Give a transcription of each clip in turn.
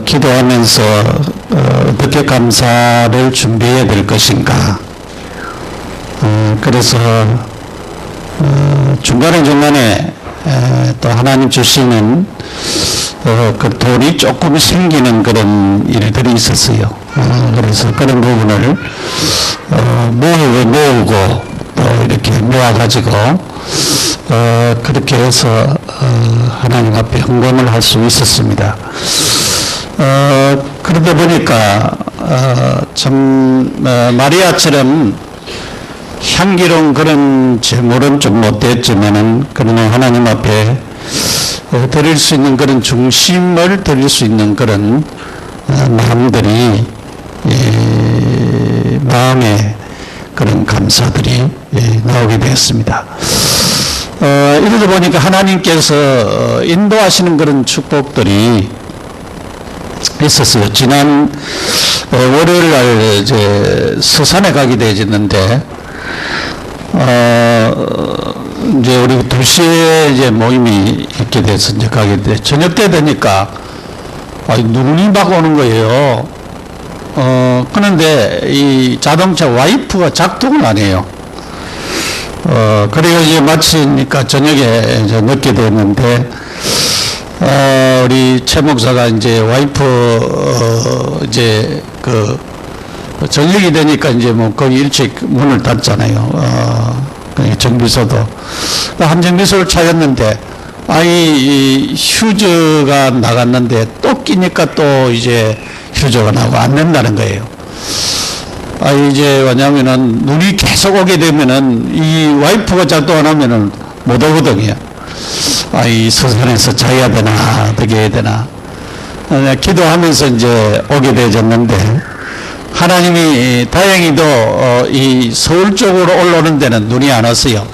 기도하면서 어떻게 감사를 준비해야 될 것인가. 그래서 중간에 또 하나님 주시는 그 돌이 조금 생기는 그런 일들이 있었어요. 그래서 그런 부분을 모으고 또 이렇게 모아가지고 그렇게 해서 하나님 앞에 헌금을 할 수 있었습니다. 그러다 보니까 참 마리아처럼 향기로운 그런 제물은 좀 못됐지만은 그러나 하나님 앞에 드릴 수 있는 그런 중심을 드릴 수 있는 그런 마음들이 마음의 그런 감사들이 나오게 되었습니다. 이러다 보니까 하나님께서 인도하시는 그런 축복들이 있었어요. 지난 월요일 날 이제 서산에 가게 되었는데 이제 우리 2시에 이제 모임이 있게 돼서 이제 가게 돼. 저녁 때 되니까 눈이 막 오는 거예요. 그런데 이 자동차 와이프가 작동을 안 해요. 그래서 이제 마치니까 저녁에 이제 늦게 됐는데, 우리 최 목사가 이제 와이프, 이제 저녁이 되니까 이제 뭐 거기 일찍 문을 닫잖아요. 정비소도. 한정비소를 찾았는데, 이 휴즈가 나갔는데 또 끼니까 또 이제 휴즈가 나고 안 된다는 거예요. 이제 왜냐면은 눈이 계속 오게 되면은 이 와이프가 작동 안 하면은 못 오거든요. 이 서산에서 자야 되나, 어떻게 해야 되나. 기도하면서 이제 오게 되어졌는데, 하나님이 다행히도 이 서울 쪽으로 올라오는 데는 눈이 안 왔어요.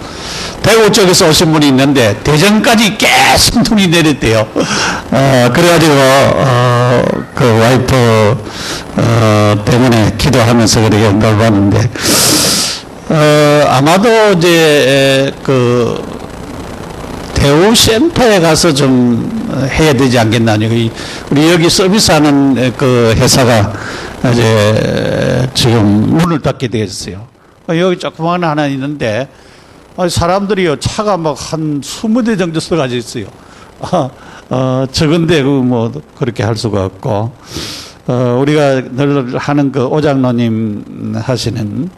대구 쪽에서 오신 분이 있는데 대전까지 계속 눈이 내렸대요. 그래가지고 그 와이프 때문에 기도하면서 그렇게 놀았는데, 아마도 이제 그 대우센터에 가서 좀 해야 되지 않겠나. 우리 여기 서비스하는 그 회사가 이제 지금 문을 닫게 되었어요. 여기 조그마한 하나 있는데, 사람들이요, 차가 막 한 20대 정도 써가지고 있어요. 적은데, 뭐, 그렇게 할 수가 없고, 우리가 늘 하는 그 오장로님 하시는,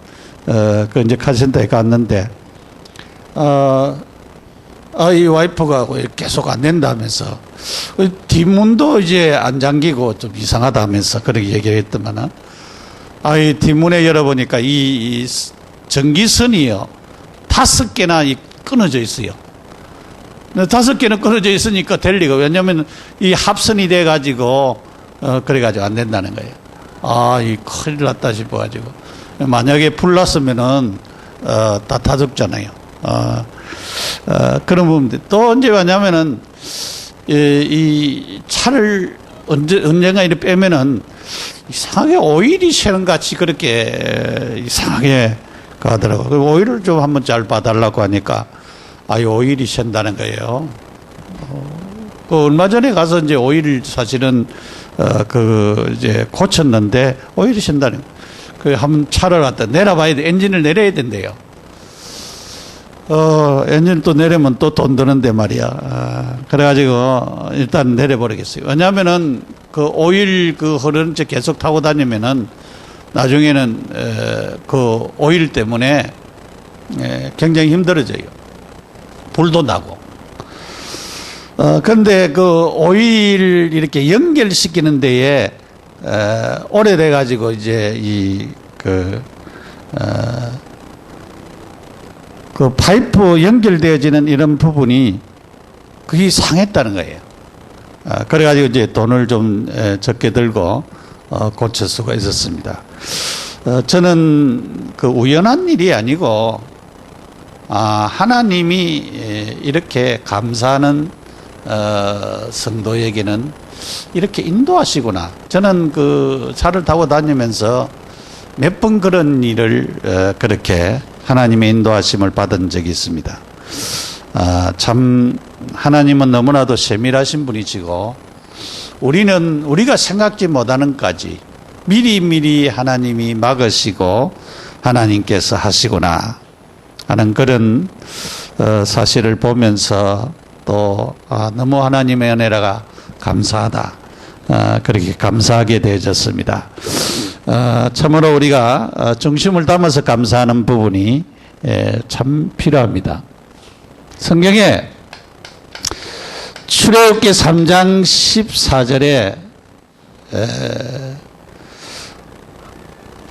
그 이제 카센터에 갔는데, 이 와이프가 계속 안 된다면서, 뒷문도 이제 안 잠기고 좀 이상하다 하면서 그렇게 얘기를 했더만은, 이 뒷문에 열어보니까 이 전기선이요, 5개나 끊어져 있어요. 5개는 끊어져 있으니까 될 리가. 왜냐면 이 합선이 돼가지고, 그래가지고 안 된다는 거예요. 이 큰일 났다 싶어가지고. 만약에 불 났으면은, 다 타죽잖아요. 그런 부분들. 또 언제 왔냐면은, 이 차를 언젠가 이렇게 빼면은, 이상하게 오일이 새는 같이 그렇게 이상하게 가더라고요. 그 오일을 좀 한번 잘 봐달라고 하니까, 이 오일이 샌다는 거예요. 얼마 전에 가서 이제 오일 사실은, 이제 고쳤는데, 오일이 샌다는 거예요. 한번 차를 갖다 내려봐야 돼. 엔진을 내려야 된대요. 엔진 또 내리면 또 돈 드는데 말이야. 그래가지고, 일단 내려버리겠어요. 왜냐면은, 그 오일 흐르는 차 계속 타고 다니면은, 나중에는, 그 오일 때문에, 굉장히 힘들어져요. 불도 나고. 근데 그 오일 이렇게 연결시키는 데에, 오래돼가지고 이제 그 파이프 연결되어지는 이런 부분이 그게 상했다는 거예요. 그래가지고 이제 돈을 좀 적게 들고 고칠 수가 있었습니다. 저는 그 우연한 일이 아니고, 하나님이 이렇게 감사하는 성도에게는 이렇게 인도하시구나. 저는 그 차를 타고 다니면서 몇 번 그런 일을 그렇게 하나님의 인도하심을 받은 적이 있습니다. 참 하나님은 너무나도 세밀하신 분이시고 우리가 생각지 못하는까지 미리미리 하나님이 막으시고 하나님께서 하시구나 하는 그런 사실을 보면서 또 너무 하나님의 은혜라가 감사하다, 그렇게 감사하게 되어졌습니다. 참으로 우리가 중심을 담아서 감사하는 부분이 참 필요합니다. 성경에 출애굽기 3장 14절에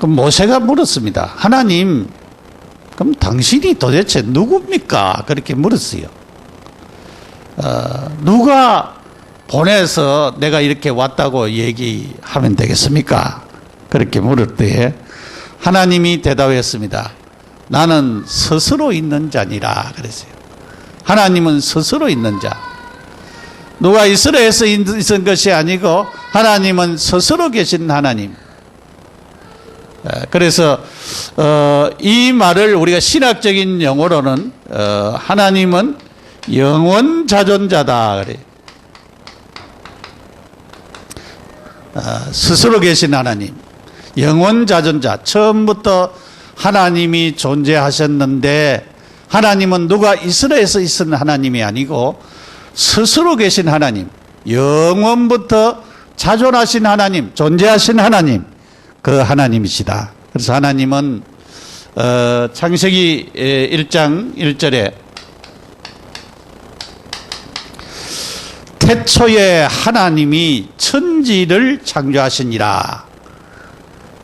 모세가 물었습니다. 하나님, 그럼 당신이 도대체 누굽니까? 그렇게 물었어요. 누가 보내서 내가 이렇게 왔다고 얘기하면 되겠습니까? 그렇게 물을 때에 하나님이 대답했습니다. 나는 스스로 있는 자니라 그랬어요. 하나님은 스스로 있는 자. 누가 이스라엘에서 있은 것이 아니고 하나님은 스스로 계신 하나님. 그래서 이 말을 우리가 신학적인 용어로는 하나님은 영원자존자다 그래. 스스로 계신 하나님, 영원자존자. 처음부터 하나님이 존재하셨는데 하나님은 누가 이스라엘에서 있는 하나님이 아니고 스스로 계신 하나님, 영원부터 자존하신 하나님, 존재하신 하나님, 그 하나님이시다. 그래서 하나님은 창세기 1장 1절에 태초에 하나님이 천지를 창조하시니라.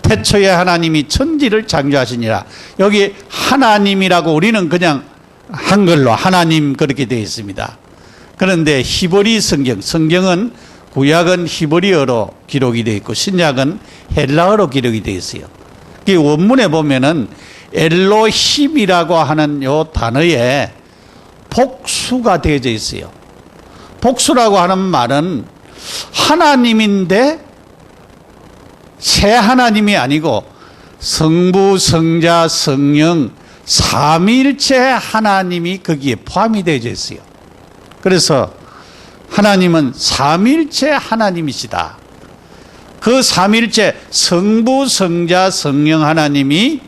태초에 하나님이 천지를 창조하시니라. 여기 하나님이라고 우리는 그냥 한글로 하나님 그렇게 되어 있습니다. 그런데 히브리 성경은 구약은 히브리어로 기록이 되어 있고 신약은 헬라어로 기록이 되어 있어요. 그 원문에 보면은 엘로힘이라고 하는 요 단어에 복수가 되어져 있어요. 복수라고 하는 말은 하나님인데 새 하나님이 아니고 성부, 성자, 성령 삼위일체 하나님이 거기에 포함이 되어져 있어요. 그래서 하나님은 삼위일체 하나님이시다. 그 삼위일체 성부, 성자, 성령 하나님이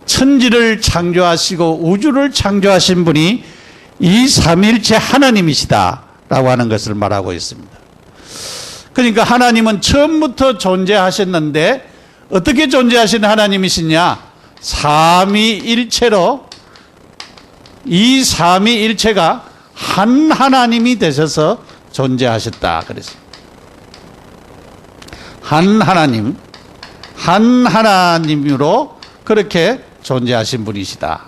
천지를 창조하시고 우주를 창조하신 분이 이 삼위일체 하나님이시다 라고 하는 것을 말하고 있습니다. 그러니까 하나님은 처음부터 존재하셨는데 어떻게 존재하신 하나님이시냐? 삼위일체로 이 삼위일체가 한 하나님이 되셔서 존재하셨다 그랬어요. 한 하나님으로 그렇게 존재하신 분이시다.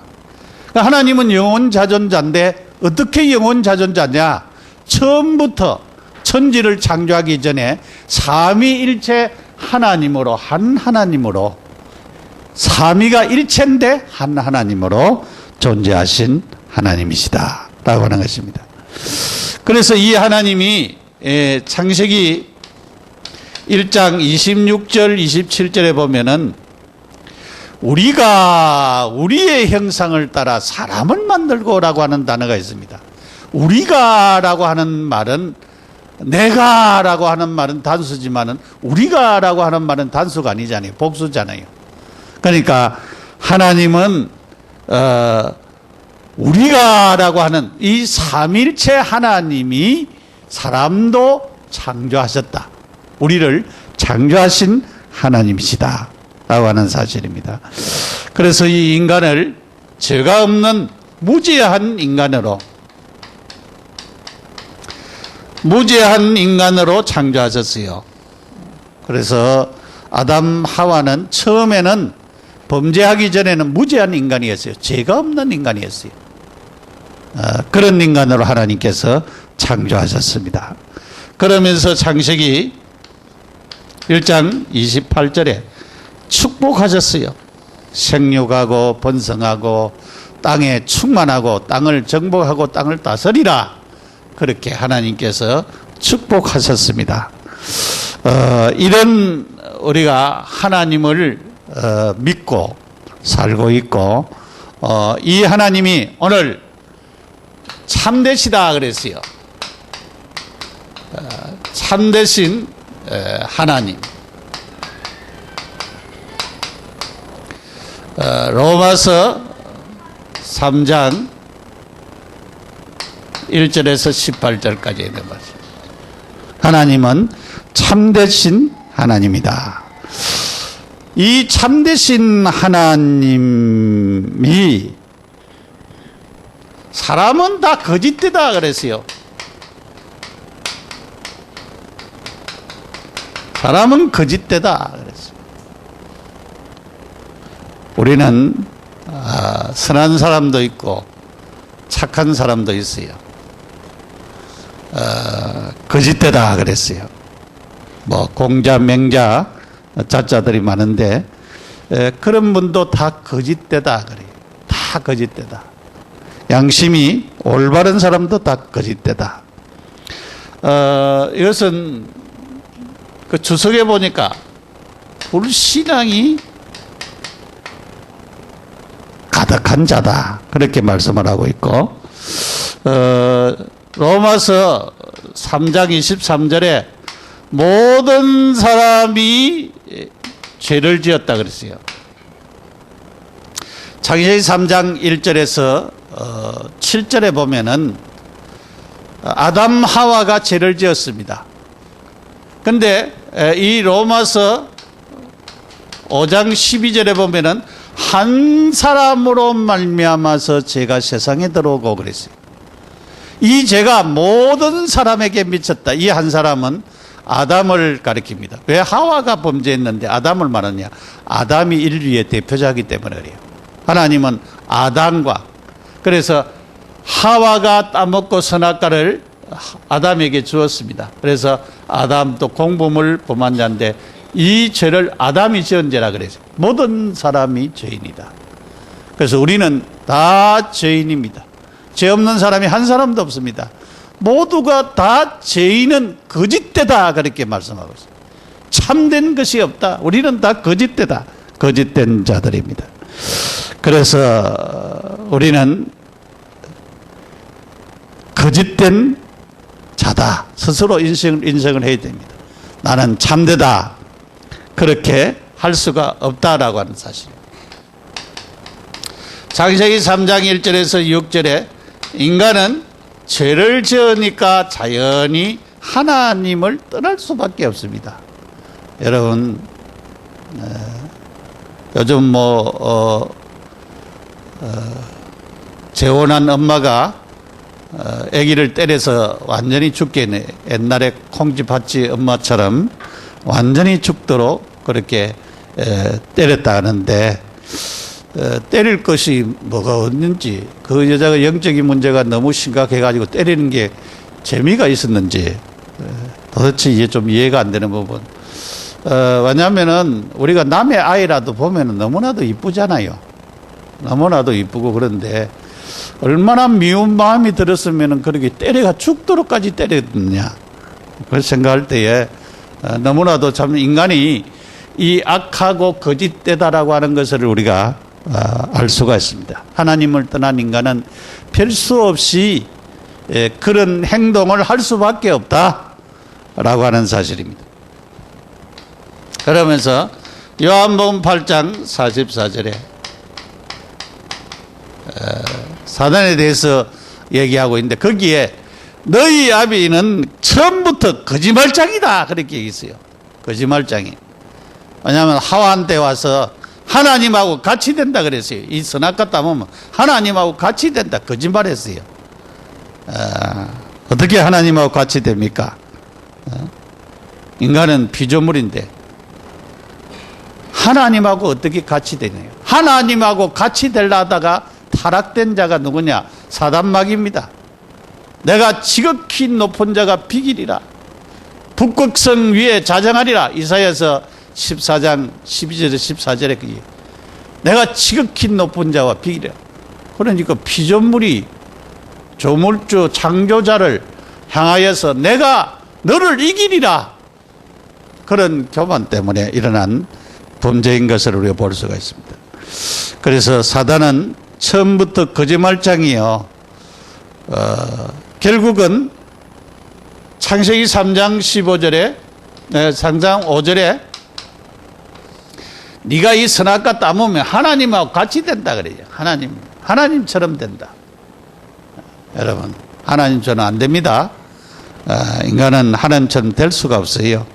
그러니까 하나님은 영원자존자인데 어떻게 영원자존자냐? 처음부터 천지를 창조하기 전에 삼위일체 하나님으로 한 하나님으로 삼위가 일체인데 한 하나님으로 존재하신 하나님이시다 라고 하는 것입니다. 그래서 이 하나님이 창세기 1장 26절 27절에 보면은 우리가 우리의 형상을 따라 사람을 만들고 라고 하는 단어가 있습니다. 우리가 라고 하는 말은 내가 라고 하는 말은 단수지만은 우리가 라고 하는 말은 단수가 아니잖아요. 복수잖아요. 그러니까 하나님은 우리가 라고 하는 이 삼일체 하나님이 사람도 창조하셨다. 우리를 창조하신 하나님이시다 라고 하는 사실입니다. 그래서 이 인간을 죄가 없는 무죄한 인간으로 창조하셨어요. 그래서 아담 하와는 처음에는 범죄하기 전에는 무죄한 인간이었어요. 죄가 없는 인간이었어요. 그런 인간으로 하나님께서 창조하셨습니다. 그러면서 창세기 1장 28절에 축복하셨어요. 생육하고 번성하고 땅에 충만하고 땅을 정복하고 땅을 다스리라. 그렇게 하나님께서 축복하셨습니다. 이런 우리가 하나님을 믿고 살고 있고 이 하나님이 오늘 참되시다 그랬어요. 참되신 하나님. 로마서 3장 1절에서 18절까지 있는 말씀. 하나님은 참되신 하나님이다. 이 참되신 하나님이 사람은 다 거짓되다 그랬어요. 사람은 거짓되다 그랬어요. 우리는 선한 사람도 있고 착한 사람도 있어요. 거짓되다 그랬어요. 뭐 공자, 맹자, 자자들이 많은데 그런 분도 다 거짓되다 그래요. 다 거짓되다. 양심이 올바른 사람도 다 거짓되다. 이것은 그 주석에 보니까 불신앙이 가득한 자다 그렇게 말씀을 하고 있고, 로마서 3장 23절에 모든 사람이 죄를 지었다 그랬어요. 창세기 3장 1절에서 7절에 보면은 아담 하와가 죄를 지었습니다. 근데 이 로마서 5장 12절에 보면은 한 사람으로 말미암아서 죄가 세상에 들어오고 그랬어요. 이 죄가 모든 사람에게 미쳤다. 이 한 사람은 아담을 가리킵니다. 왜 하와가 범죄했는데 아담을 말하냐? 아담이 인류의 대표자이기 때문에 그래요. 하나님은 아담과, 그래서 하와가 따먹고 선악과를 아담에게 주었습니다. 그래서 아담도 공범을 범한 자인데 이 죄를 아담이 지은 죄라 그래서 모든 사람이 죄인이다. 그래서 우리는 다 죄인입니다. 죄 없는 사람이 한 사람도 없습니다. 모두가 다 죄인은 거짓되다 그렇게 말씀하고 있습니다. 참된 것이 없다. 우리는 다 거짓되다. 거짓된 자들입니다. 그래서 우리는 거짓된 자다. 스스로 인정을 해야 됩니다. 나는 참되다. 그렇게 할 수가 없다라고 하는 사실. 창세기 3장 1절에서 6절에 인간은 죄를 지으니까 자연히 하나님을 떠날 수밖에 없습니다. 여러분, 요즘 재혼한 엄마가 아기를 때려서 완전히 죽게 내, 옛날에 콩쥐팥쥐 엄마처럼 완전히 죽도록 그렇게 때렸다 하는데, 때릴 것이 뭐가 없는지, 그 여자가 영적인 문제가 너무 심각해가지고 때리는 게 재미가 있었는지 도대체 이게 좀 이해가 안 되는 부분. 왜냐하면은 우리가 남의 아이라도 보면은 너무나도 이쁘잖아요. 너무나도 이쁘고. 그런데 얼마나 미운 마음이 들었으면은 그렇게 때려가 죽도록까지 때렸느냐, 그걸 생각할 때에 너무나도 참 인간이 이 악하고 거짓되다라고 하는 것을 우리가 알 수가 있습니다. 하나님을 떠난 인간은 별 수 없이 그런 행동을 할 수밖에 없다라고 하는 사실입니다. 그러면서 요한복음 8장 44절에 사단에 대해서 얘기하고 있는데, 거기에 너희 아비는 처음부터 거짓말장이다 그렇게 얘기했어요. 거짓말장이. 왜냐하면 하와한테 와서 하나님하고 같이 된다 그랬어요. 이 선악과 따먹으면 하나님하고 같이 된다 거짓말했어요. 어떻게 하나님하고 같이 됩니까? 인간은 피조물인데 하나님하고 어떻게 같이 되나요? 하나님하고 같이 되려다가 타락된 자가 누구냐? 사단마귀입니다. 내가 지극히 높은 자가 비기리라. 북극성 위에 자정하리라. 이사야서 14장 12절에서 14절에 그게 내가 지극히 높은 자와 비기리라. 그러니까 피조물이 조물주 창조자를 향하여서 내가 너를 이기리라. 그런 교만 때문에 일어난 범죄인 것을 우리가 볼 수가 있습니다. 그래서 사단은 처음부터 거짓말장이요. 결국은 창세기 3장 15절에, 3장 5절에 네가 이 선악과 따먹으면 하나님하고 같이 된다 그래요. 하나님처럼 된다. 여러분, 하나님처럼 안 됩니다. 인간은 하나님처럼 될 수가 없어요.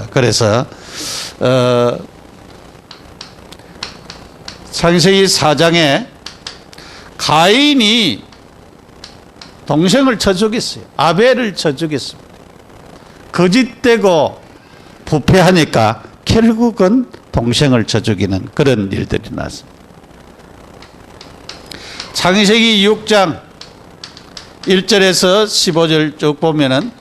그래서 창세기 4장에 가인이 동생을 쳐 죽였어요. 아벨을 쳐 죽였습니다. 거짓되고 부패하니까 결국은 동생을 쳐 죽이는 그런 일들이 났습니다. 창세기 6장 1절에서 15절 쭉 보면은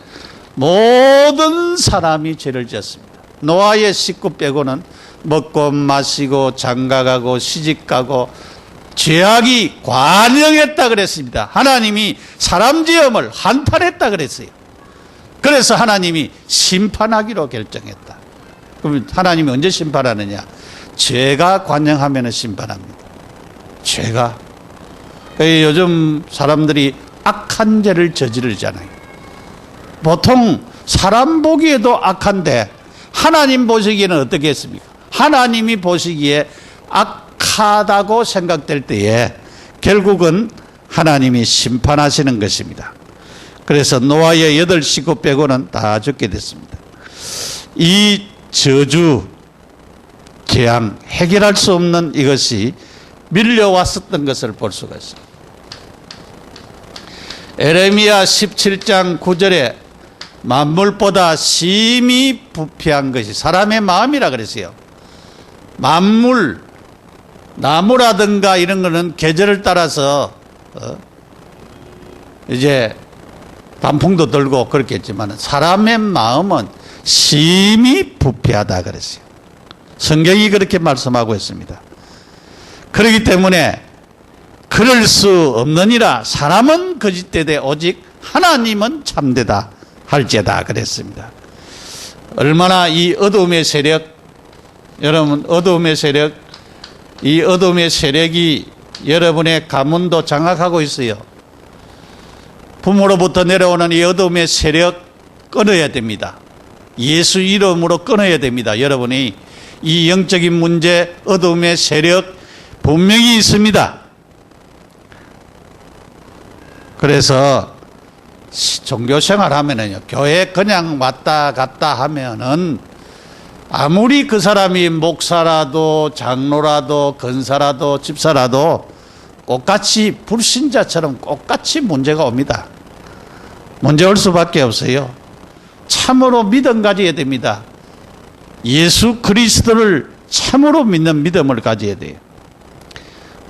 모든 사람이 죄를 지었습니다. 노아의 식구 빼고는 먹고 마시고 장가가고 시집가고 죄악이 관영했다 그랬습니다. 하나님이 사람 지음을 한탄했다 그랬어요. 그래서 하나님이 심판하기로 결정했다. 그럼 하나님이 언제 심판하느냐? 죄가 관영하면 심판합니다. 죄가. 요즘 사람들이 악한 죄를 저지르잖아요. 보통 사람 보기에도 악한데 하나님 보시기에는 어떻게 했습니까? 하나님이 보시기에 악하다고 생각될 때에 결국은 하나님이 심판하시는 것입니다. 그래서 노아의 8 식구 빼고는 다 죽게 됐습니다. 이 저주, 재앙, 해결할 수 없는 이것이 밀려왔었던 것을 볼 수가 있습니다. 에레미야 17장 9절에 만물보다 심히 부패한 것이 사람의 마음이라 그랬어요. 만물, 나무라든가 이런 거는 계절을 따라서 이제 단풍도 들고 그렇겠지만 사람의 마음은 심히 부패하다 그랬어요. 성경이 그렇게 말씀하고 있습니다. 그렇기 때문에 그럴 수 없느니라 사람은 거짓되되 오직 하나님은 참되다 할지다 그랬습니다. 얼마나 이 어둠의 세력, 여러분 어둠의 세력, 이 어둠의 세력이 여러분의 가문도 장악하고 있어요. 부모로부터 내려오는 이 어둠의 세력 끊어야 됩니다. 예수 이름으로 끊어야 됩니다. 여러분이 이 영적인 문제, 어둠의 세력 분명히 있습니다. 그래서 종교생활 하면은요, 교회 그냥 왔다 갔다 하면은 아무리 그 사람이 목사라도 장로라도 권사라도 집사라도 똑같이 불신자처럼 똑같이 문제가 옵니다. 문제 올 수밖에 없어요. 참으로 믿음 가져야 됩니다. 예수 그리스도를 참으로 믿는 믿음을 가져야 돼요.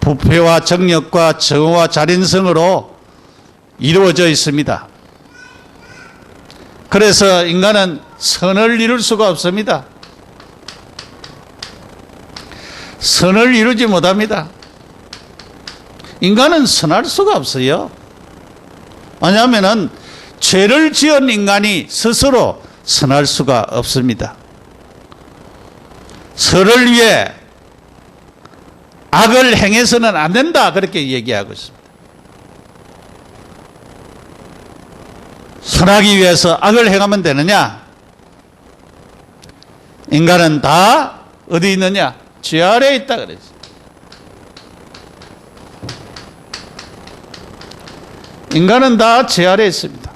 부패와 정력과 정오와 자린성으로 이루어져 있습니다. 그래서 인간은 선을 이룰 수가 없습니다. 선을 이루지 못합니다. 인간은 선할 수가 없어요. 왜냐하면 죄를 지은 인간이 스스로 선할 수가 없습니다. 선을 위해 악을 행해서는 안 된다 그렇게 얘기하고 있습니다. 선하기 위해서 악을 행하면 되느냐? 인간은 다 어디 있느냐? 죄 아래에 있다 그랬어요. 인간은 다 죄 아래에 있습니다.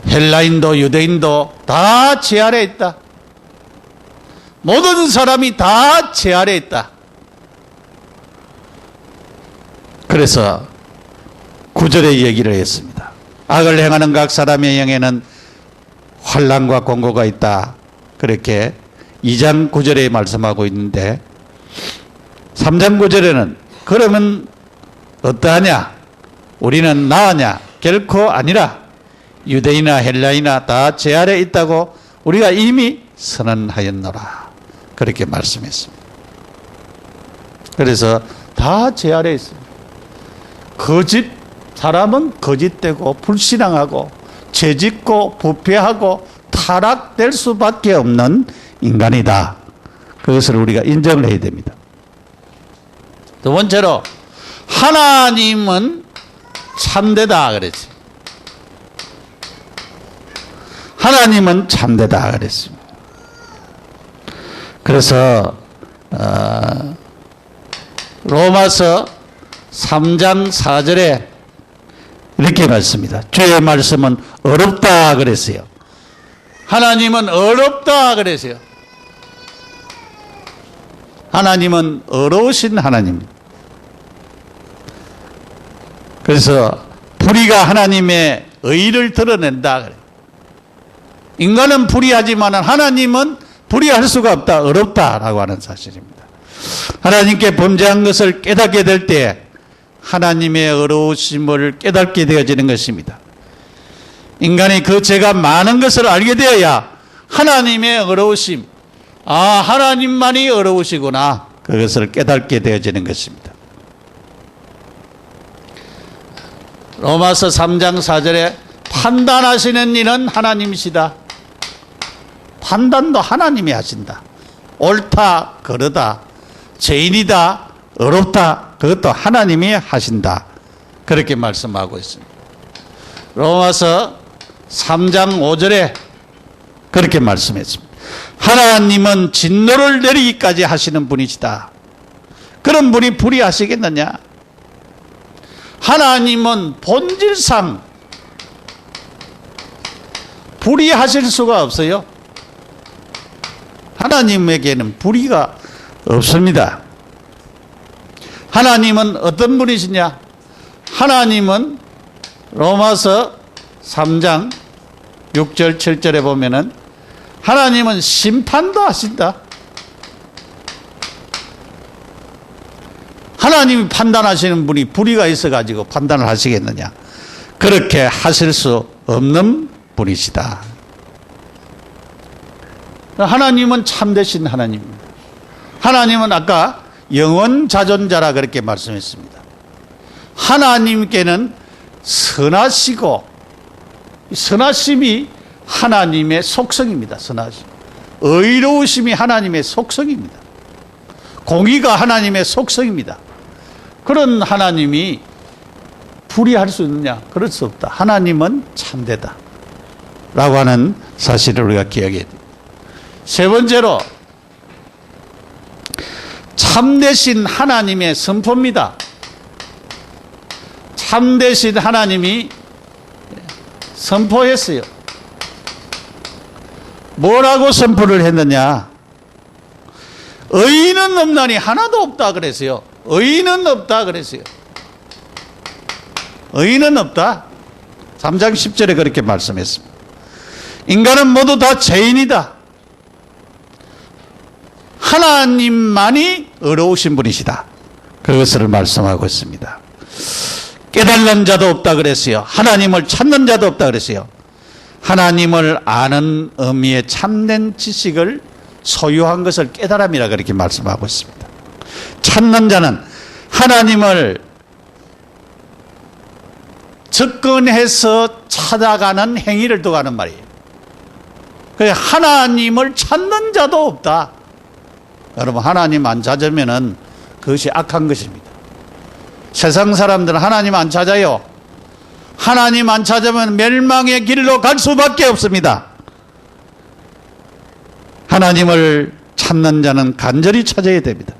헬라인도 유대인도 다 죄 아래에 있다. 모든 사람이 다 죄 아래에 있다. 그래서 9절에 얘기를 했습니다. 악을 행하는 각 사람의 영에는 환난과 공고가 있다. 그렇게 2장 9절에 말씀하고 있는데 3장 9절에는 그러면 어떠하냐? 우리는 나으냐? 결코 아니라 유대인이나 헬라이나 다 죄 아래 있다고 우리가 이미 선언하였노라. 그렇게 말씀했습니다. 그래서 다 죄 아래 있습니다. 사람은 거짓되고 불신앙하고 죄짓고 부패하고 타락될 수밖에 없는 인간이다. 그것을 우리가 인정을 해야 됩니다. 두 번째로 하나님은 참되다 그랬지. 하나님은 참되다 그랬습니다. 그래서 로마서 3장 4절에 이렇게 말씀입니다. 주의 말씀은 어렵다 그랬어요. 하나님은 어렵다 그랬어요. 하나님은 어려우신 하나님입니다. 그래서 불의가 하나님의 의를 드러낸다 그래요. 인간은 불의하지만 하나님은 불의할 수가 없다, 어렵다라고 하는 사실입니다. 하나님께 범죄한 것을 깨닫게 될 때 하나님의 어려우심을 깨닫게 되어지는 것입니다. 인간이 그 죄가 많은 것을 알게 되어야 하나님의 어려우심, 하나님만이 어려우시구나, 그것을 깨닫게 되어지는 것입니다. 로마서 3장 4절에 판단하시는 일은 하나님이시다. 판단도 하나님이 하신다. 옳다, 그르다, 죄인이다, 어렵다, 그것도 하나님이 하신다. 그렇게 말씀하고 있습니다. 로마서 3장 5절에 그렇게 말씀했습니다. 하나님은 진노를 내리기까지 하시는 분이시다. 그런 분이 불의하시겠느냐? 하나님은 본질상 불의하실 수가 없어요. 하나님에게는 불의가 없습니다. 하나님은 어떤 분이시냐? 하나님은 로마서 3장 6절 7절에 보면은 하나님은 심판도 하신다. 하나님이 판단하시는 분이 불의가 있어가지고 판단을 하시겠느냐? 그렇게 하실 수 없는 분이시다. 하나님은 참되신 하나님입니다. 하나님은 아까 영원자존자라 그렇게 말씀했습니다. 하나님께는 선하시고, 선하심이 하나님의 속성입니다. 선하심. 의로우심이 하나님의 속성입니다. 공의가 하나님의 속성입니다. 그런 하나님이 불의할 수 있느냐? 그럴 수 없다. 하나님은 참되다 라고 하는 사실을 우리가 기억해야 됩니다. 세 번째로 참되신 하나님의 선포입니다. 참되신 하나님이 선포했어요. 뭐라고 선포를 했느냐? 의인은 없나니 하나도 없다 그랬어요. 의인은 없다 그랬어요. 의인은 없다. 3장 10절에 그렇게 말씀했습니다. 인간은 모두 다 죄인이다. 하나님만이 어려우신 분이시다. 그것을 말씀하고 있습니다. 깨달는 자도 없다 그랬어요. 하나님을 찾는 자도 없다 그랬어요. 하나님을 아는 의미의 참된 지식을 소유한 것을 깨달음이라 그렇게 말씀하고 있습니다. 찾는 자는 하나님을 접근해서 찾아가는 행위를 두가는 말이에요. 그래서 하나님을 찾는 자도 없다. 여러분, 하나님 안 찾으면은 그것이 악한 것입니다. 세상 사람들은 하나님 안 찾아요. 하나님 안 찾으면 멸망의 길로 갈 수밖에 없습니다. 하나님을 찾는 자는 간절히 찾아야 됩니다.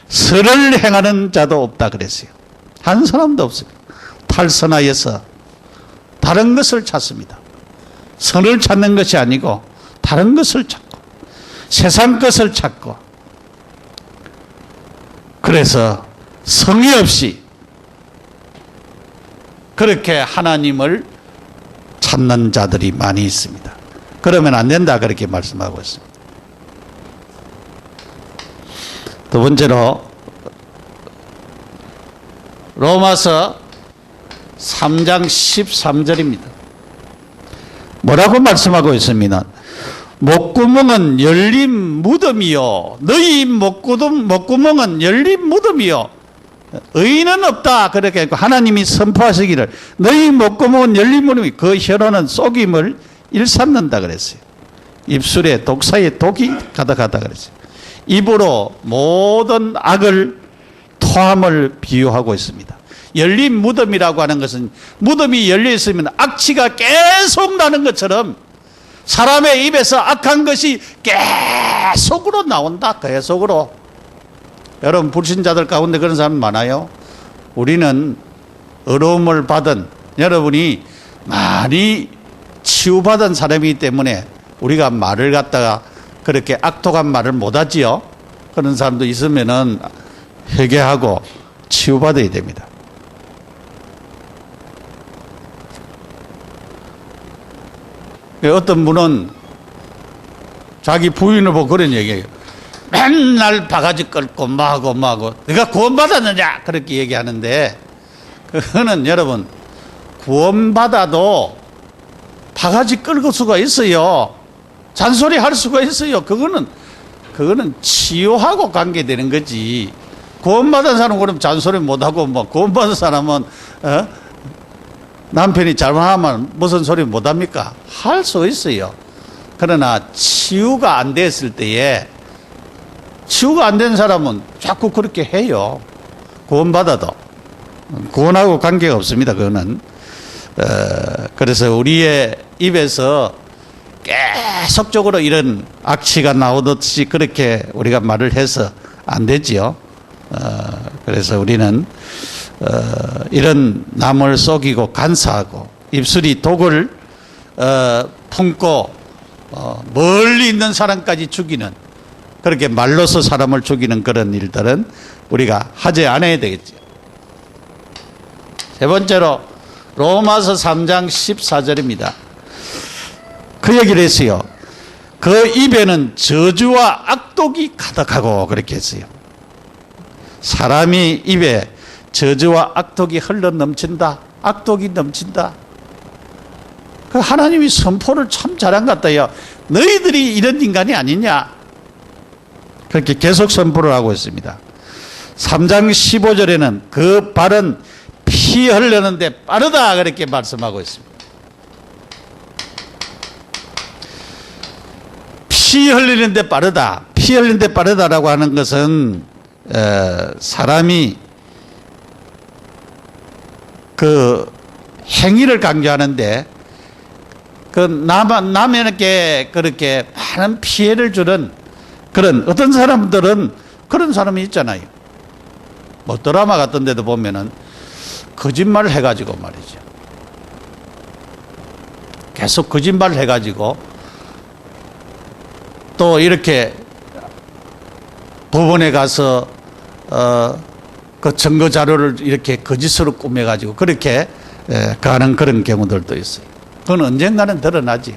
선을 행하는 자도 없다 그랬어요. 한 사람도 없습니다. 탈선하여서 다른 것을 찾습니다. 선을 찾는 것이 아니고 다른 것을 찾고 세상 것을 찾고, 그래서 성의 없이 그렇게 하나님을 찾는 자들이 많이 있습니다. 그러면 안 된다 그렇게 말씀하고 있습니다. 두 번째로 로마서 3장 13절입니다. 뭐라고 말씀하고 있습니다. 목구멍은 열린 무덤이요, 너희 목구멍은 열린 무덤이요, 의인은 없다 그렇게 했고, 하나님이 선포하시기를 너희 목구멍은 열린 무덤이, 그 혀로는 속임을 일삼는다 그랬어요. 입술에 독사의 독이 가득하다 그랬어요. 입으로 모든 악을 토함을 비유하고 있습니다. 열린 무덤이라고 하는 것은 무덤이 열려 있으면 악취가 계속 나는 것처럼 사람의 입에서 악한 것이 계속으로 나온다. 계속으로. 여러분 불신자들 가운데 그런 사람 많아요. 우리는 어려움을 받은 여러분이 많이 치유받은 사람이기 때문에 우리가 말을 갖다가 그렇게 악독한 말을 못하지요. 그런 사람도 있으면은 회개하고 치유받아야 됩니다. 어떤 분은 자기 부인을 보고 그런 얘기해요. 맨날 바가지 끌고 뭐하고 네가 구원받았느냐 그렇게 얘기하는데, 그거는 여러분 구원받아도 바가지 끌고 수가 있어요. 잔소리 할 수가 있어요. 그거는 치유하고 관계되는 거지. 구원받은 사람은 그럼 잔소리 못하고, 뭐 구원받은 사람은 남편이 잘못하면 무슨 소리 못합니까? 할 수 있어요. 그러나 치유가 안 됐을 때에, 치유가 안 된 사람은 자꾸 그렇게 해요. 구원받아도. 구원하고 관계가 없습니다. 그거는. 그래서 우리의 입에서 계속적으로 이런 악취가 나오듯이 그렇게 우리가 말을 해서 안 되지요. 그래서 우리는 이런 남을 속이고 간사하고 입술이 독을 품고 멀리 있는 사람까지 죽이는, 그렇게 말로서 사람을 죽이는 그런 일들은 우리가 하지 않아야 되겠죠. 세 번째로 로마서 3장 14절입니다. 그 얘기를 했어요. 그 입에는 저주와 악독이 가득하고, 그렇게 했어요. 사람이 입에 저주와 악독이 흘러 넘친다. 악독이 넘친다. 그 하나님이 선포를 참 잘한 것 같아요. 너희들이 이런 인간이 아니냐. 그렇게 계속 선포를 하고 있습니다. 3장 15절에는 그 발은 피 흘리는데 빠르다. 그렇게 말씀하고 있습니다. 피 흘리는데 빠르다. 피 흘리는데 빠르다라고 하는 것은 사람이 그 행위를 강조하는데, 그 남에게 그렇게 많은 피해를 주는 그런, 어떤 사람들은 그런 사람이 있잖아요. 뭐 드라마 같은 데도 보면은 거짓말을 해가지고 말이죠. 계속 거짓말을 해가지고 또 이렇게 법원에 가서 그 증거 자료를 이렇게 거짓으로 꾸며가지고 그렇게 가는 그런 경우들도 있어요. 그건 언젠가는 드러나지요.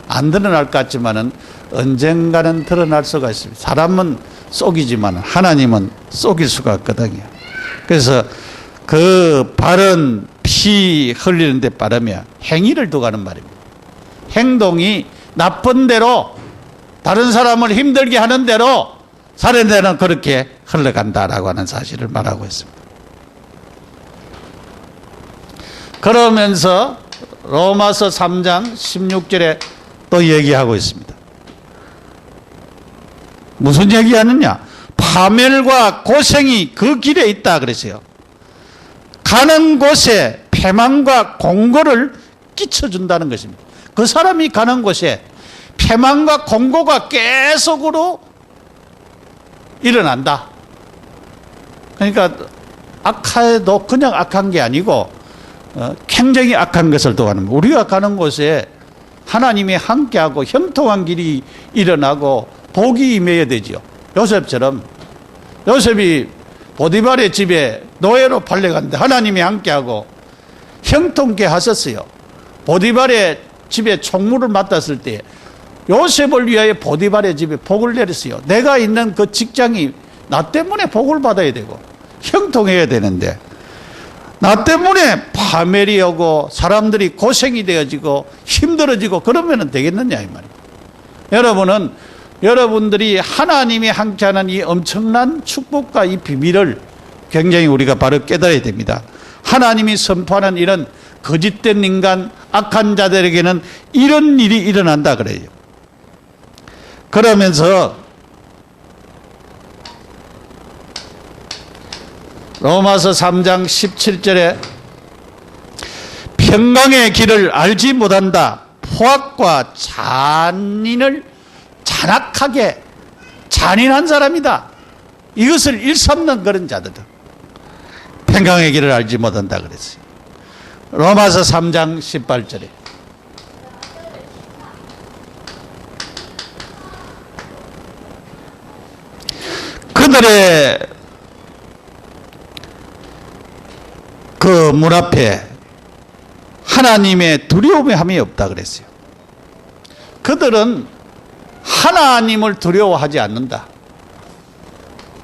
안 드러날 것 같지만은 언젠가는 드러날 수가 있습니다. 사람은 속이지만 하나님은 속일 수가 없거든요. 그래서 그 발은 피 흘리는 데 빠르며 행위를 두고 하는 말입니다. 행동이 나쁜 대로, 다른 사람을 힘들게 하는 대로 사는 데는 그렇게 흘러간다라고 하는 사실을 말하고 있습니다. 그러면서 로마서 3장 16절에 또 얘기하고 있습니다. 무슨 얘기하느냐? 파멸과 고생이 그 길에 있다 그랬어요. 가는 곳에 패망과 공고를 끼쳐준다는 것입니다. 그 사람이 가는 곳에 패망과 공고가 계속으로 일어난다. 그러니까 악해도 그냥 악한 게 아니고 굉장히 악한 것을 도하는, 우리가 가는 곳에 하나님이 함께하고 형통한 길이 일어나고 복이 임해야 되지요. 요셉처럼, 요셉이 보디발의 집에 노예로 팔려갔는데 하나님이 함께하고 형통케 하셨어요. 보디발의 집에 총무를 맡았을 때 요셉을 위하여 보디발의 집에 복을 내렸어요. 내가 있는 그 직장이 나 때문에 복을 받아야 되고 형통해야 되는데, 나 때문에 파멸이 오고 사람들이 고생이 되어지고 힘들어지고 그러면 되겠느냐 이 말입니다. 여러분은, 여러분들이 하나님이 함께하는 이 엄청난 축복과 이 비밀을 굉장히 우리가 바로 깨달아야 됩니다. 하나님이 선포하는 이런 거짓된 인간, 악한 자들에게는 이런 일이 일어난다 그래요. 그러면서 로마서 3장 17절에 평강의 길을 알지 못한다. 포악과 잔인을 잔악하게 잔인한 사람이다. 이것을 일삼는 그런 자들은 평강의 길을 알지 못한다 그랬어요. 로마서 3장 18절에 그들의 그 문 앞에 하나님의 두려움이 없다 그랬어요. 그들은 하나님을 두려워하지 않는다.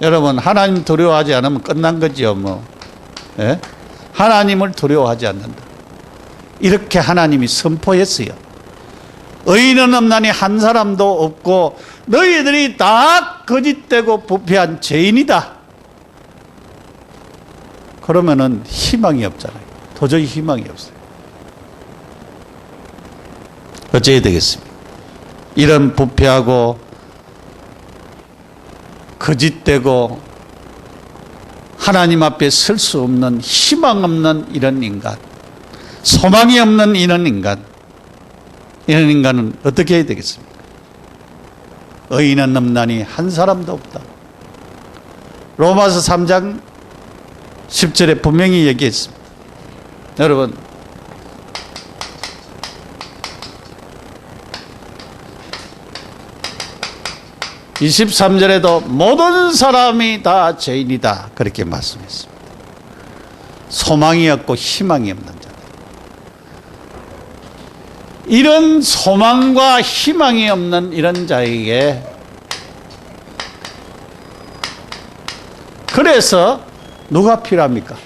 여러분, 하나님 두려워하지 않으면 끝난 거죠, 뭐. 예? 하나님을 두려워하지 않는다. 이렇게 하나님이 선포했어요. 의인은 없나니 한 사람도 없고 너희들이 다 거짓되고 부패한 죄인이다. 그러면은 희망이 없잖아요. 도저히 희망이 없어요. 어찌해야 되겠습니까? 이런 부패하고 거짓되고 하나님 앞에 설 수 없는 희망 없는 이런 인간, 소망이 없는 이런 인간은 어떻게 해야 되겠습니까? 의인은 없나니 한 사람도 없다. 로마서 3장 10절에 분명히 얘기했습니다. 여러분, (23절에도) 모든 사람이 다 죄인이다 그렇게 말씀했습니다. 소망이 없고 희망이 없는 자들, 이런 소망과 희망이 없는 이런 자에게 그래서 누가 필요합니까?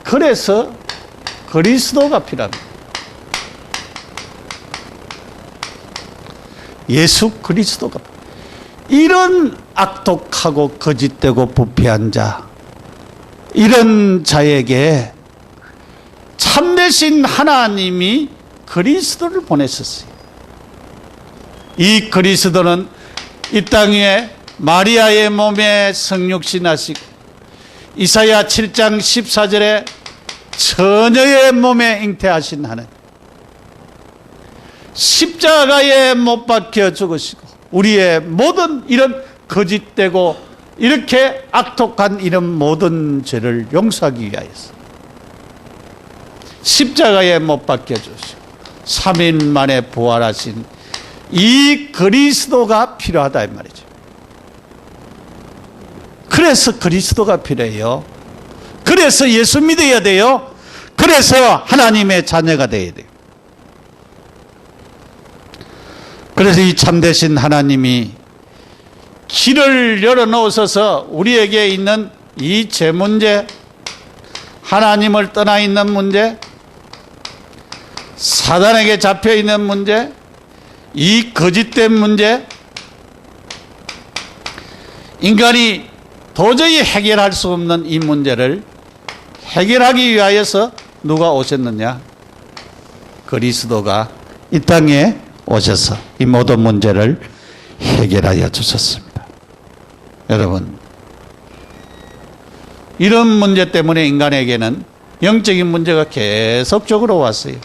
그래서 그리스도가 필요합니다. 예수 그리스도가 필요합니다. 이런 악독하고 거짓되고 부패한 자, 이런 자에게 참되신 하나님이 그리스도를 보냈었어요. 이 그리스도는 이 땅 위에 마리아의 몸에 성육신하시고 이사야 7장 14절에 처녀의 몸에 잉태하신 하나님, 십자가에 못 박혀 죽으시고 우리의 모든 이런 거짓되고 이렇게 악독한 이런 모든 죄를 용서하기 위하여서 십자가에 못 박혀 주시고 3일 만에 부활하신 이 그리스도가 필요하다 이 말이죠. 그래서 그리스도가 필요해요. 그래서 예수 믿어야 돼요. 그래서 하나님의 자녀가 되어야 돼요. 그래서 이 참되신 하나님이 길을 열어놓으셔서 우리에게 있는 이 죄 문제, 하나님을 떠나 있는 문제, 사단에게 잡혀 있는 문제, 이 거짓된 문제, 인간이 도저히 해결할 수 없는 이 문제를 해결하기 위하여서 누가 오셨느냐? 그리스도가 이 땅에 오셔서 이 모든 문제를 해결하여 주셨습니다. 여러분, 이런 문제 때문에 인간에게는 영적인 문제가 계속적으로 왔어요.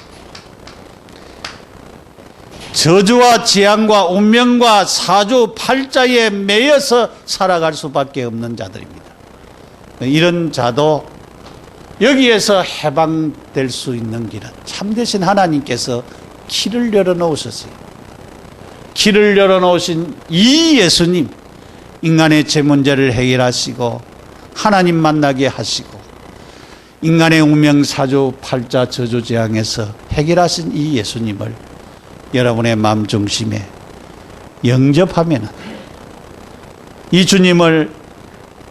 저주와 재앙과 운명과 사주팔자에 매여서 살아갈 수밖에 없는 자들입니다. 이런 자도 여기에서 해방될 수 있는 길은 참되신 하나님께서 길을 열어놓으셨어요. 길을 열어놓으신 이 예수님, 인간의 죄 문제를 해결하시고 하나님 만나게 하시고 인간의 운명, 사주, 팔자, 저주, 재앙에서 해결하신 이 예수님을 여러분의 마음 중심에 영접하면, 이 주님을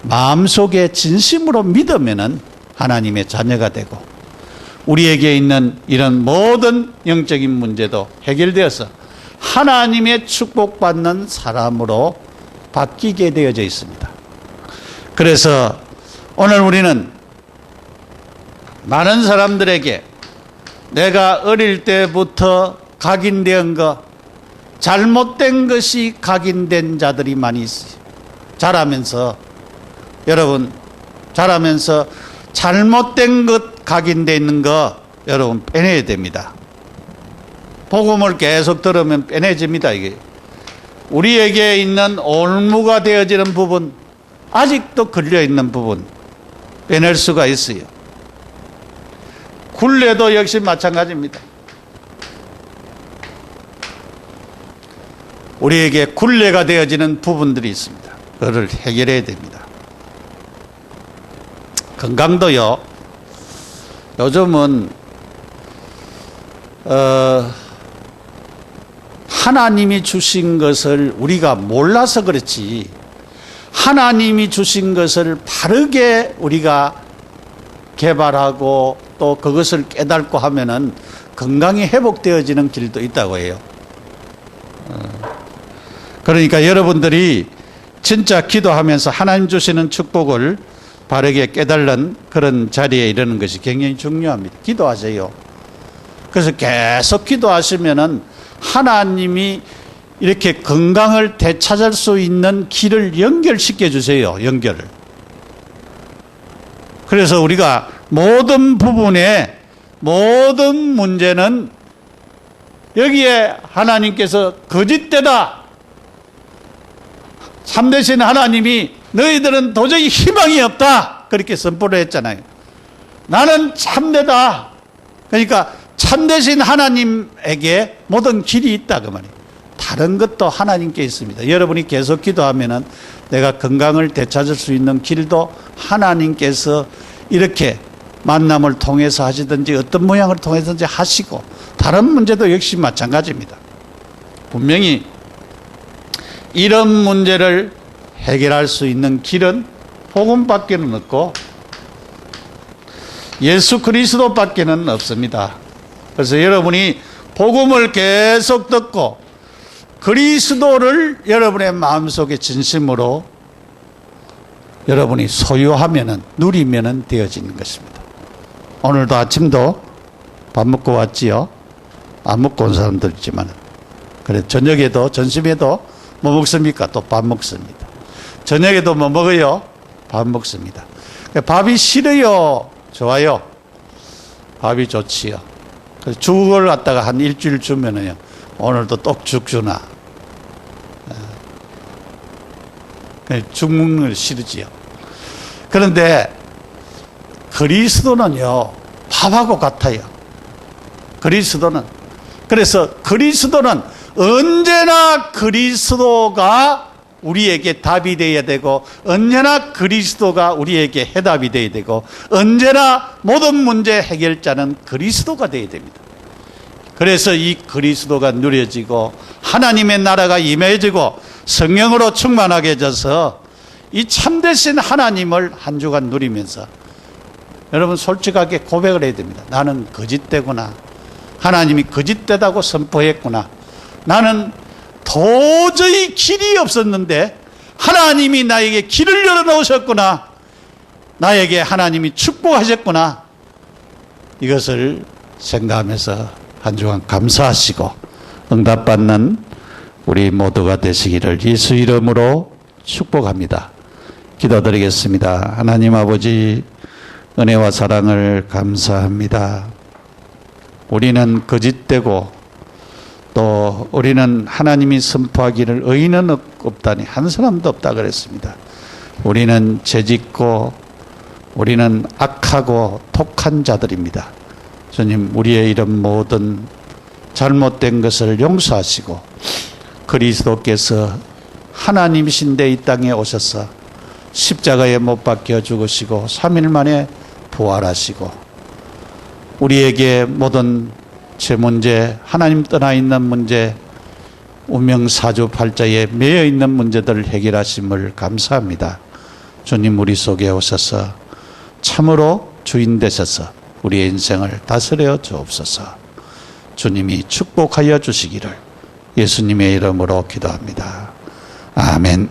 마음속에 진심으로 믿으면 하나님의 자녀가 되고 우리에게 있는 이런 모든 영적인 문제도 해결되어서 하나님의 축복받는 사람으로 바뀌게 되어져 있습니다. 그래서 오늘 우리는 많은 사람들에게 내가 어릴 때부터 각인된 것, 잘못된 것이 각인된 자들이 많이 있어요. 자라면서, 여러분, 자라면서 잘못된 것 각인되어 있는 거 여러분 빼내야 됩니다. 복음을 계속 들으면 빼내집니다. 이게 우리에게 있는 올무가 되어지는 부분, 아직도 걸려있는 부분 빼낼 수가 있어요. 굴레도 역시 마찬가지입니다. 우리에게 굴레가 되어지는 부분들이 있습니다. 그걸 해결해야 됩니다. 건강도요, 요즘은 하나님이 주신 것을 우리가 몰라서 그렇지, 하나님이 주신 것을 바르게 우리가 개발하고 또 그것을 깨닫고 하면은 건강이 회복되어지는 길도 있다고 해요. 그러니까 여러분들이 진짜 기도하면서 하나님 주시는 축복을 바르게 깨달는 그런 자리에 이르는 것이 굉장히 중요합니다. 기도하세요. 그래서 계속 기도하시면은 하나님이 이렇게 건강을 되찾을 수 있는 길을 연결시켜 주세요. 연결을. 그래서 우리가 모든 부분에, 모든 문제는 여기에 하나님께서 거짓되다, 참되신 하나님이 너희들은 도저히 희망이 없다, 그렇게 선포를 했잖아요. 나는 참되다. 그러니까 참되신 하나님에게 모든 길이 있다 그 말이에요. 다른 것도 하나님께 있습니다. 여러분이 계속 기도하면은 내가 건강을 되찾을 수 있는 길도 하나님께서 이렇게 만남을 통해서 하시든지 어떤 모양을 통해서든지 하시고, 다른 문제도 역시 마찬가지입니다. 분명히 이런 문제를 해결할 수 있는 길은 복음밖에는 없고 예수 그리스도밖에는 없습니다. 그래서 여러분이 복음을 계속 듣고 그리스도를 여러분의 마음속에 진심으로 여러분이 소유하면은, 누리면은 되어지는 것입니다. 오늘도 아침도 밥 먹고 왔지요. 안 먹고 온 사람들 있지만, 그래 저녁에도, 점심에도 뭐 먹습니까? 또 밥 먹습니다. 저녁에도 뭐 먹어요? 밥 먹습니다. 밥이 싫어요? 좋아요? 밥이 좋지요. 그래서 죽을 갖다가 한 일주일 주면은요, 오늘도 떡죽 주나? 죽 먹는 걸 싫으지요. 그런데 그리스도는요, 밥하고 같아요. 그리스도는. 그래서 그리스도는 언제나 그리스도가 우리에게 답이 되어야 되고, 언제나 그리스도가 우리에게 해답이 되어야 되고, 언제나 모든 문제 해결자는 그리스도가 되어야 됩니다. 그래서 이 그리스도가 누려지고 하나님의 나라가 임해지고 성령으로 충만하게 해져서 이 참되신 하나님을 한 주간 누리면서 여러분 솔직하게 고백을 해야 됩니다. 나는 거짓되구나. 하나님이 거짓되다고 선포했구나. 나는 도저히 길이 없었는데 하나님이 나에게 길을 열어놓으셨구나. 나에게 하나님이 축복하셨구나. 이것을 생각하면서 한 주간 감사하시고 응답받는 우리 모두가 되시기를 예수 이름으로 축복합니다. 기도드리겠습니다. 하나님 아버지, 은혜와 사랑을 감사합니다. 우리는 거짓되고 또 우리는 하나님이 선포하기를 의인은 없다니 한 사람도 없다 그랬습니다. 우리는 죄짓고 우리는 악하고 독한 자들입니다. 주님, 우리의 이런 모든 잘못된 것을 용서하시고 그리스도께서 하나님이신데 이 땅에 오셔서 십자가에 못 박혀 죽으시고 3일 만에 부활하시고 우리에게 모든 죄 문제, 하나님 떠나 있는 문제, 운명사주팔자에 매여 있는 문제들을 해결하심을 감사합니다. 주님, 우리 속에 오셔서 참으로 주인 되셔서 우리의 인생을 다스려 주옵소서. 주님이 축복하여 주시기를 예수님의 이름으로 기도합니다. 아멘.